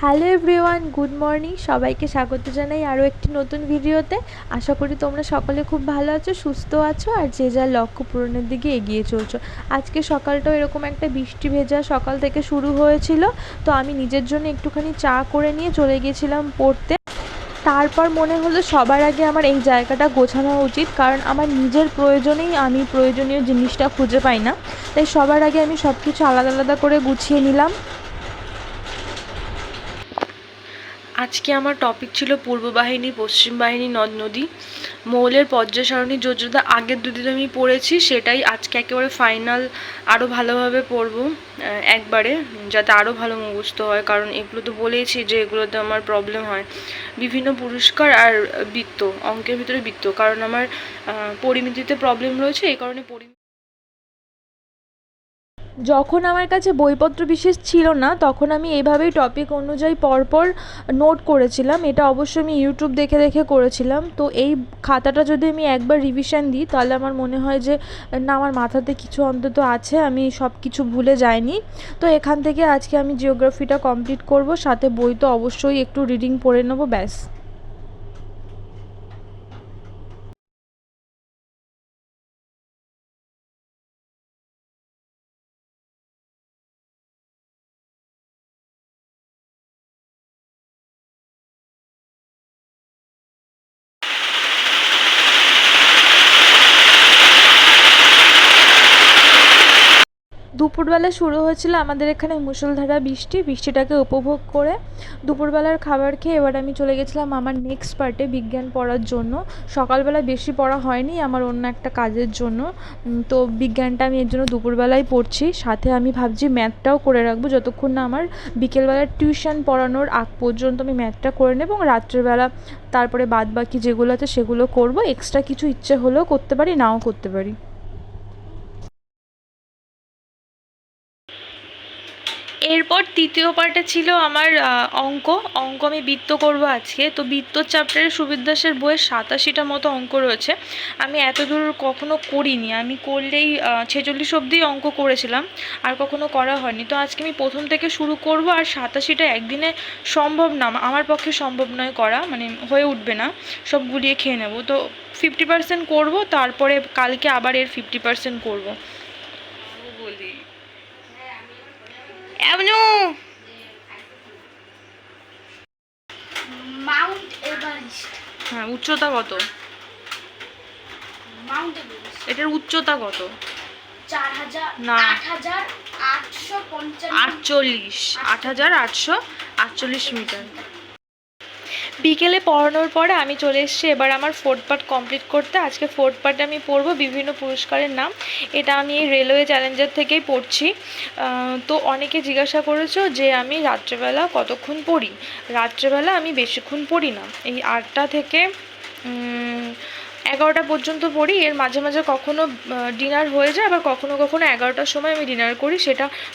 Hello everyone, good morning. সবাইকে স্বাগত জানাই আরও একটি নতুন ভিডিওতে। আশা করি তোমরা সকলে খুব ভালো আছো, সুস্থ আছো আর যে যার লক্ষ্য পূরণের দিকে এগিয়ে চলছো। আজকে সকালটাও এরকম একটা বৃষ্টি ভেজা সকাল থেকে শুরু হয়েছিল, তো আমি নিজের জন্য একটুখানি চা করে নিয়ে চলে গিয়েছিলাম পড়তে। তারপর মনে হলো সবার আগে আমার এই জায়গাটা গোছানো উচিত, কারণ আমার নিজের প্রয়োজনেই আমি প্রয়োজনীয় জিনিসটা খুঁজে পাই না, তাই সবার আগে আমি সব কিছু আলাদা আলাদা করে গুছিয়ে নিলাম। আজকে আমার টপিক ছিল পূর্ব বাহিনী, পশ্চিম বাহিনী, নদ নদী, মৌলের পর্যায় সারণী, যোজনা। আগের দুদিন আমি পড়েছি, সেটাই আজকে একেবারে ফাইনাল আরও ভালোভাবে পড়বো একবারে, যাতে আরও ভালো মুখস্থ হয়। কারণ এগুলো তো বলেইছি যে এগুলোতে আমার প্রবলেম হয়। বিভিন্ন পুরস্কার আর বৃত্ত, অঙ্কের ভিতরে বৃত্ত, কারণ আমার পরিমিতিতে প্রবলেম রয়েছে, এই কারণে যখন আমার কাছে বইপত্র বিশেষ ছিল না, তখন আমি এইভাবেই টপিক অনুযায়ী পরপর নোট করেছিলাম। এটা অবশ্যই আমি ইউটিউব দেখে দেখে করেছিলাম। তো এই খাতাটা যদি আমি একবার রিভিশন দিই, তাহলে আমার মনে হয় যে না, আমার মাথাতে কিছু অন্তত আছে, আমি সব কিছু ভুলে যাইনি। তো এখান থেকে আজকে আমি জিওগ্রাফিটা কমপ্লিট করব, সাথে বই তো অবশ্যই একটু রিডিং পড়ে নেবো, ব্যাস। দুপুরবেলা শুরু হয়েছিল আমাদের এখানে মুষলধারা বৃষ্টিটাকে উপভোগ করে দুপুরবেলার খাবার খেয়ে এবার আমি চলে গেছিলাম আমার নেক্সট পার্টে বিজ্ঞান পড়ার জন্য। সকালবেলা বেশি পড়া হয়নি আমার অন্য একটা কাজের জন্য, তো বিজ্ঞানটা আমি এর জন্য দুপুরবেলায় পড়ছি। সাথে আমি ভাবছি ম্যাথটাও করে রাখবো, যতক্ষণ না আমার বিকেলবেলার টিউশন পড়ানোর আগ পর্যন্ত আমি ম্যাথটা করে নেব, এবং রাত্রেবেলা তারপরে বাদ বাকি যেগুলো আছে সেগুলো করব। এক্সট্রা কিছু ইচ্ছে হলেও করতে পারি, নাও করতে পারি। এরপর তৃতীয় পার্টে ছিল আমার অঙ্ক আমি বৃত্ত করব আজকে। তো বৃত্তর চ্যাপ্টারে সুবির দাসের বইয়ের 87টা মতো অঙ্ক রয়েছে। আমি এত দূর কখনো করিনি, আমি করলেই 46 অবধি অঙ্ক করেছিলাম, আর কখনো করা হয়নি। তো আজকে আমি প্রথম থেকে শুরু করব, আর 87টা একদিনে সম্ভব না, আমার পক্ষে সম্ভব নয় করা, মানে হয়ে উঠবে না, সব গুলিয়ে খেয়ে নেব। তো 50% করব, তারপরে কালকে আবার এর 50% করব। বলি এমনু মাউন্ট এভারেস্ট। হ্যাঁ, উচ্চতা কত? মাউন্ট এভারেস্ট এটার উচ্চতা কত? 4000 না, 8845 8848 মিটার। বিকেলে পড়ানোর পরে আমি চলে এসেছি এবার আমার ফোর্থ পার্ট কমপ্লিট করতে। আজকে ফোর্থ পার্টে আমি পড়বো বিভিন্ন পুরস্কারের নাম। এটা আমি রেলওয়ে চ্যালেঞ্জার থেকেই পড়ছি। তো অনেকে জিজ্ঞাসা করেছো যে আমি রাত্রেবেলা কতক্ষণ পড়ি। রাত্রেবেলা আমি বেশিক্ষণ পড়ি না, এই 8টা থেকে 11টা পর্যন্ত পড়ি। এর মাঝে মাঝে কখনো ডিনার হয়ে যায়, আবার কখনো কখনো 11টার সময় আমি ডিনার করি,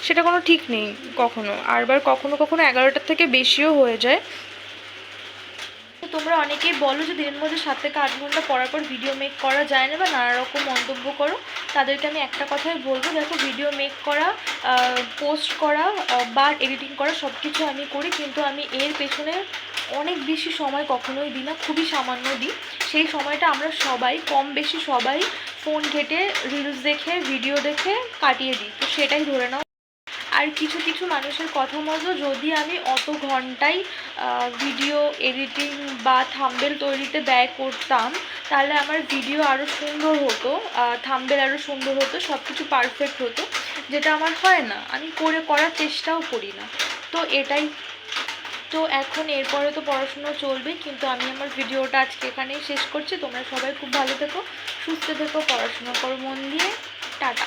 সেটা কোনো ঠিক নেই কখনো, আবার কখনো কখনো 11টার থেকে বেশিও হয়ে যায়। তোমরা অনেকেই বলো যে দিনের মধ্যে 7 থেকে 8 ঘন্টা পড়ার পর ভিডিও মেক করা যায় না, বা নানা রকম মন্তব্য করো। তাদেরকে আমি একটা কথাই বলবো, দেখো, ভিডিও মেক করা, পোস্ট করা বা এডিটিং করা সব কিছু আমি করি, কিন্তু আমি এর পেছনে অনেক বেশি সময় কখনোই দিই না, খুবই সামান্য দিই। সেই সময়টা আমরা সবাই কম বেশি সবাই ফোন ঘেঁটে, রিলস দেখে, ভিডিও দেখে কাটিয়ে দিই, তো সেটাই ধরে নাও। আর কিছু কিছু মানুষের কথা মতো যদি আমি অত ঘন্টায় ভিডিও এডিটিং বা থাম্বনেল তৈরিতে ব্যয় করতাম, তাহলে আমার ভিডিও আরও সুন্দর হতো, থাম্বনেল আরও সুন্দর হতো, সব কিছু পারফেক্ট হতো, যেটা আমার হয় না, আমি করার চেষ্টাও করি না। তো এটাই। তো এখন এরপরে তো পড়াশুনো চলবে, কিন্তু আমি আমার ভিডিওটা আজকে এখানেই শেষ করছি। তোমরা সবাই খুব ভালো থেকো, সুস্থ থেকো, পড়াশুনো করো মন দিয়ে। টাটা।